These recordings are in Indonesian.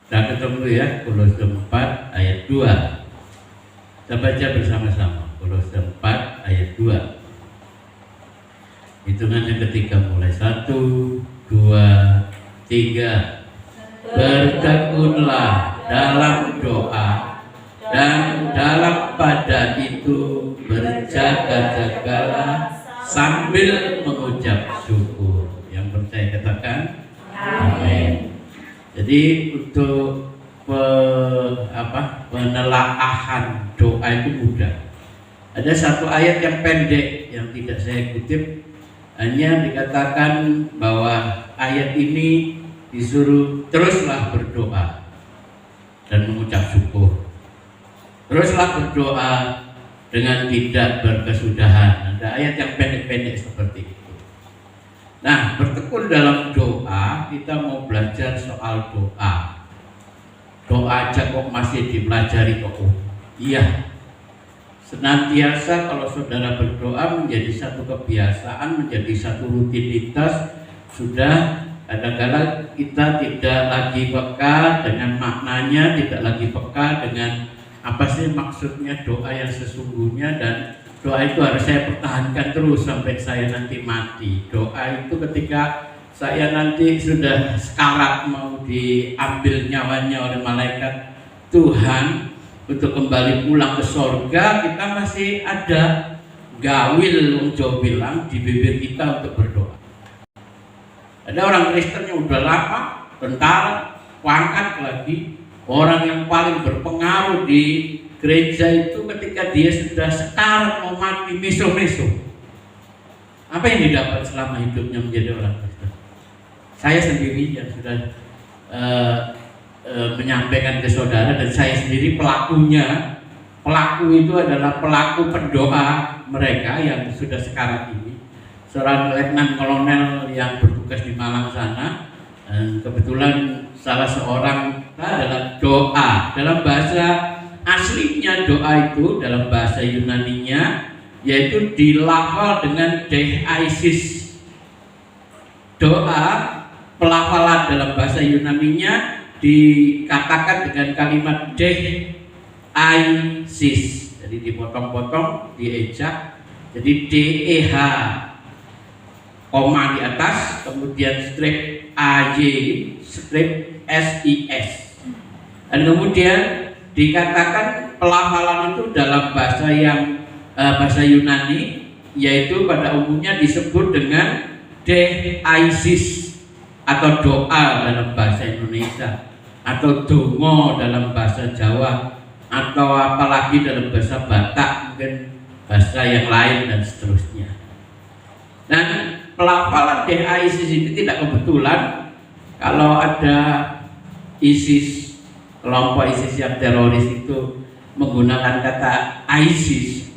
Kita ketemu ya, Kolose 4 ayat 2. Kita baca bersama-sama Kolose 4 ayat 2. Hitungannya ketika mulai 1, 2, 3. Bertekunlah dalam doa dan dalam pada itu berjaga-jagalah sambil mengucap syukur. Yang percaya katakan amin. Jadi untuk penelaahan doa itu mudah. Ada satu ayat yang pendek yang tidak saya kutip, hanya dikatakan bahwa ayat ini disuruh teruslah berdoa dan mengucap syukur. Teruslah berdoa dengan tidak berkesudahan. Ada ayat yang pendek-pendek seperti itu. Nah, bertekun dalam doa, kita mau belajar soal doa. Doa aja kok masih dipelajari kok. Iya. Senantiasa kalau saudara berdoa menjadi satu kebiasaan, menjadi satu rutinitas, sudah kadang-kadang kita tidak lagi peka dengan maknanya, tidak lagi peka dengan apa sih maksudnya doa yang sesungguhnya, dan doa itu harus saya pertahankan terus sampai saya nanti mati. Doa itu ketika saya nanti sudah sekarat mau diambil nyawanya oleh malaikat Tuhan untuk kembali pulang ke sorga, kita masih ada gawil, wong Jawa bilang, di bibir kita untuk berdoa. Ada orang Kristen yang udah lama, tentara, pangkat lagi, orang yang paling berpengaruh di gereja itu ketika dia sudah sekarat mau mati, miso-miso. Apa yang didapat selama hidupnya menjadi orang Kristen? Saya sendiri yang sudah menyampaikan ke saudara, dan saya sendiri pelakunya. Pelaku itu adalah pelaku pendoa mereka yang sudah sekarat ini. Seorang letnan kolonel yang bertugas di Malang sana, dan kebetulan salah seorang adalah doa. Dalam bahasa aslinya doa itu dalam bahasa Yunaninya yaitu dilafal dengan deisis. Doa pelafalan dalam bahasa Yunaninya dikatakan dengan kalimat deisis. Jadi dipotong-potong, diejak. Jadi DEH koma di atas, kemudian strip AY, strip SIS. Dan kemudian dikatakan pelafalan itu dalam bahasa yang bahasa Yunani, yaitu pada umumnya disebut dengan deisis atau doa dalam bahasa Indonesia, atau dongo dalam bahasa Jawa, atau apalagi dalam bahasa Batak, mungkin bahasa yang lain dan seterusnya. Dan pelafalan deisis ini tidak kebetulan. Kalau ada ISIS, kelompok ISIS yang teroris itu menggunakan kata ISIS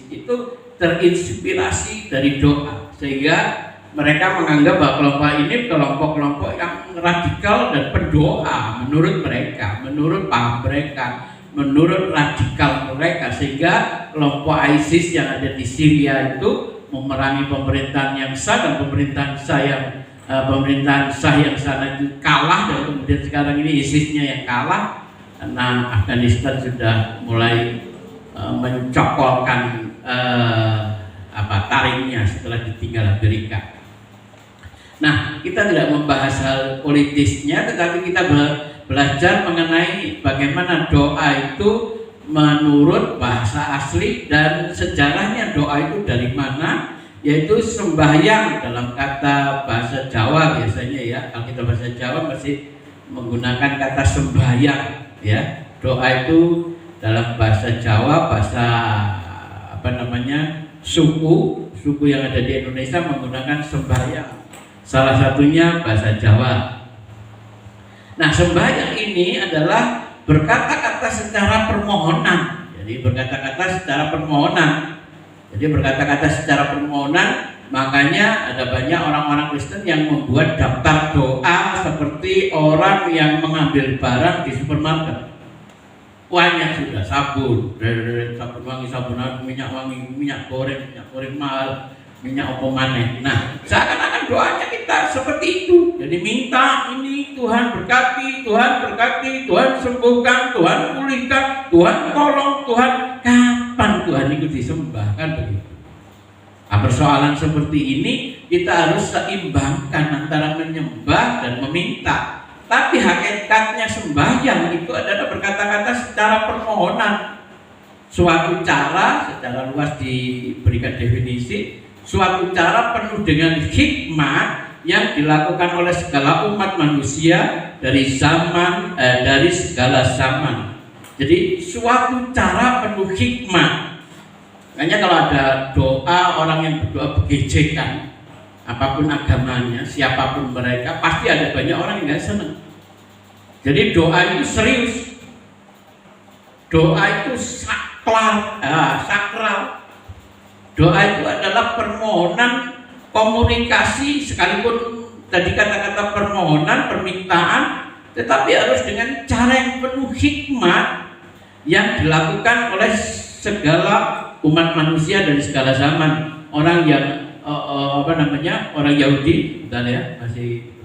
itu terinspirasi dari doa, sehingga mereka menganggap bahwa kelompok ini kelompok-kelompok yang radikal dan pendoa menurut mereka, menurut paham mereka, menurut radikal mereka, sehingga kelompok ISIS yang ada di Syria itu memerangi pemerintahan yang sah, dan pemerintahan sah yang sana itu kalah, dan kemudian sekarang ini ISIS-nya yang kalah karena Afghanistan sudah mulai mencokolkan taringnya setelah ditinggal Amerika. Nah, kita tidak membahas hal politisnya, tetapi kita belajar mengenai bagaimana doa itu menurut bahasa asli dan sejarahnya. Doa itu dari mana? Yaitu sembahyang dalam kata bahasa Jawa biasanya ya. Kalau kita bahasa Jawa masih menggunakan kata sembahyang ya. Doa itu dalam bahasa Jawa, bahasa suku yang ada di Indonesia menggunakan sembahyang. Salah satunya bahasa Jawa. Nah, sembahyang ini adalah berkata-kata secara permohonan. Jadi berkata-kata secara permohonan. Makanya ada banyak orang-orang Kristen yang membuat daftar doa seperti orang yang mengambil barang di supermarket. Banyak sudah sabun wangi, minyak wangi, minyak goreng mahal, minyak apa maneh. Nah, seakan-akan doanya kita seperti itu. Jadi minta ini, Tuhan berkati, Tuhan sembuhkan, Tuhan pulihkan, Tuhan tolong, Tuhan. Kapan Tuhan itu disembah? Kan begitu. Nah, persoalan seperti ini kita harus seimbangkan antara menyembah dan meminta. Tapi hakikatnya sembahyang itu adalah berkata-kata secara permohonan. Suatu cara, secara luas diberikan definisi, suatu cara penuh dengan hikmah yang dilakukan oleh segala umat manusia dari segala zaman. Jadi suatu cara penuh hikmah. Makanya kalau ada doa orang yang berdoa begejekan, apapun agamanya, siapapun mereka, pasti ada banyak orang yang nggak senang. Jadi doa itu serius, doa itu sakral. Doa itu adalah permohonan, komunikasi, sekalipun tadi kata-kata permohonan, permintaan, tetapi harus dengan cara yang penuh hikmah yang dilakukan oleh segala umat manusia dari segala zaman. Orang yang orang Yahudi, bentar ya, masih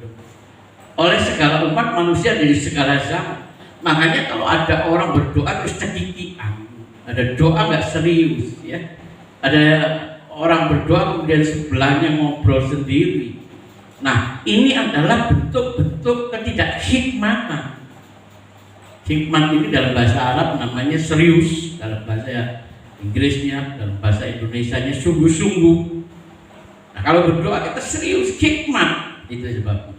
oleh segala umat manusia dari segala zaman. Makanya kalau ada orang berdoa terus cekikian, ada doa nggak serius ya. Ada orang berdoa kemudian sebelahnya ngobrol sendiri. Nah, ini adalah bentuk-bentuk ketidakhikmatan. Hikmat ini dalam bahasa Arab namanya serius, dalam bahasa Inggrisnya, dalam bahasa Indonesianya sungguh-sungguh. Nah, kalau berdoa kita serius, hikmat, itu sebabnya.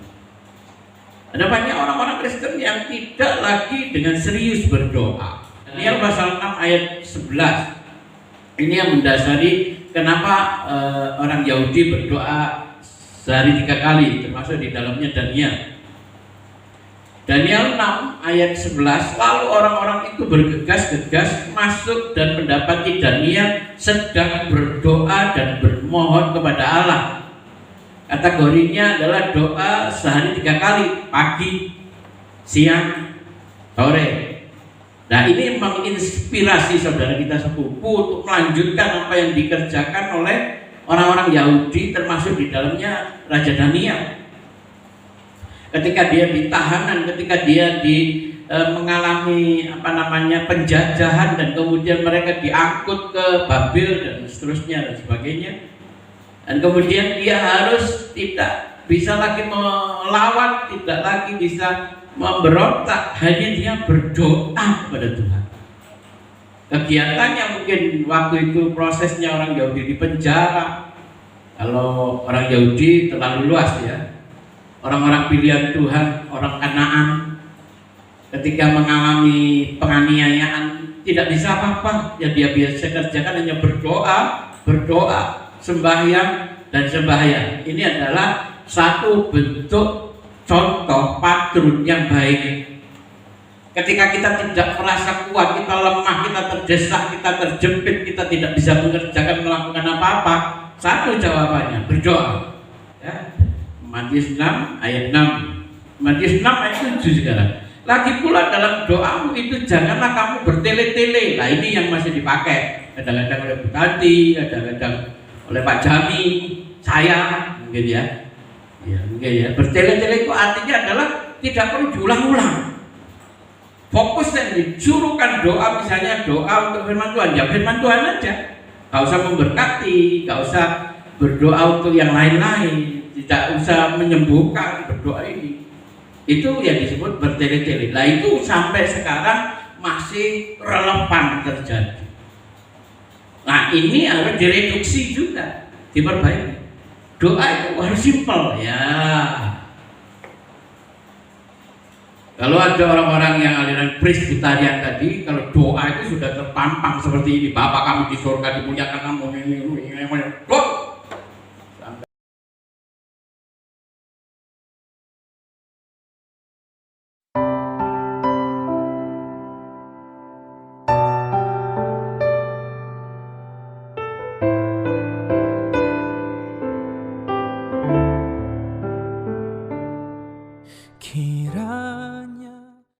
Ada banyak orang-orang Kristen yang tidak lagi dengan serius berdoa. Daniel pasal 6 ayat 11. Ini yang mendasari kenapa orang Yahudi berdoa sehari 3 kali, termasuk di dalamnya Daniel. Daniel 6 ayat 11, lalu orang-orang itu bergegas-gegas masuk dan mendapati Daniel sedang berdoa dan bermohon kepada Allah. Kategorinya adalah doa sehari 3 kali, pagi, siang, sore. Nah, ini menginspirasi saudara kita sepupu untuk melanjutkan apa yang dikerjakan oleh orang-orang Yahudi, termasuk di dalamnya Raja Daniel. Ketika dia ditahanan, ketika dia mengalami penjajahan, dan kemudian mereka diangkut ke Babel dan seterusnya dan sebagainya. Dan kemudian dia harus tidak bisa lagi melawan, tidak lagi bisa memberontak, hanya dia berdoa kepada Tuhan. Kegiatannya mungkin waktu itu prosesnya orang Yahudi di penjara. Kalau orang Yahudi terlalu luas ya. Orang-orang pilihan Tuhan, orang Kanaan, ketika mengalami penganiayaan tidak bisa apa-apa, ya dia biasa kerjakan hanya berdoa, sembahyang dan sembahyang. Ini adalah satu bentuk contoh patron yang baik. Ketika kita tidak merasa kuat, kita lemah, kita terdesak, kita terjepit, kita tidak bisa melakukan apa-apa, satu jawabannya berdoa. Matius 6 ayat 6. Matius 6 ayat 7 sekarang. Lagi pula dalam doamu itu janganlah kamu bertele-tele. Nah ini yang masih dipakai kadang-kadang oleh Bu Tati, kadang-kadang oleh Pak Jami, saya mungkin ya. Ya mungkin ya. Bertele-tele itu artinya adalah tidak perlu diulang-ulang. Fokus yang disuruhkan doa, misalnya doa untuk firman Tuhan, ya firman Tuhan aja. Gak usah memberkati, gak usah berdoa untuk yang lain-lain, tidak usah menyembuhkan, berdoa ini. Itu yang disebut bertele-tele. Nah itu sampai sekarang masih relevan terjadi. Nah ini harus direduksi juga, diperbaiki. Doa itu harus simpel ya. Kalau ada orang-orang yang aliran presbyterian tadi, kalau doa itu sudah terpampang seperti ini, Bapa kami di surga dimuliakan kamu ini. Kira